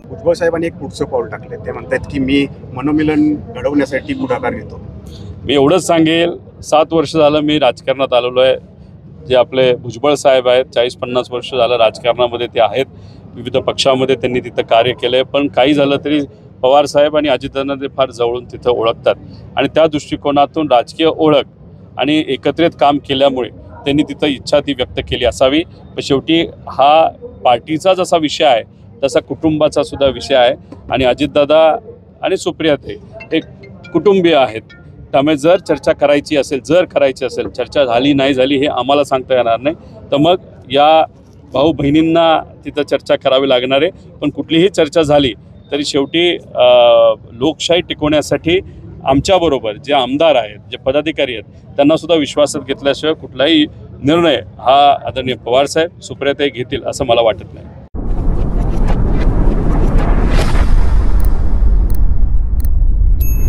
भुजबळ साहेबांनी एक पुढचं पाऊल टाकले, ते म्हणतात की मी मनोमिलन घडवण्यासाठी पुढाकार घेतो. मी एवढंच सांगेल, 7 वर्ष झालं मी राजकारणात आलेलो आहे. जे आपले भुजबळ साहेब आहेत, 40-50 वर्ष झालं राजकारणामध्ये ते आहेत. विविध पक्षामध्ये त्यांनी तिथं कार्य केलं आहे. पण काही झालं तरी पवार साहेब आणि अजितदादांना ते फार जवळून तिथं ओळखतात आणि त्या दृष्टिकोनातून राजकीय ओळख आणि एकत्रित काम केल्यामुळे त्यांनी तिथं इच्छा ती व्यक्त केली असावी. पण शेवटी हा पार्टीचा जसा विषय आहे तसा कुटुंबाचा सुद्धा विषय आहे आणि अजितदादा आणि सुप्रियाताई हे कुटुंबीय आहेत. त्यामुळे जर चर्चा करायची असेल, चर्चा झाली नाही झाली हे आम्हाला सांगता येणार नाही. तर मग या भाऊ बहिणींना तिथं चर्चा करावी लागणार आहे. पण कुठलीही चर्चा झाली तरी शेवटी लोकशाही टिकवण्यासाठी आमच्याबरोबर जे आमदार आहेत, जे पदाधिकारी आहेत, त्यांनासुद्धा विश्वासात घेतल्याशिवाय कुठलाही निर्णय हा आदरणीय पवारसाहेब सुप्रियाताई घेतील असं मला वाटत नाही.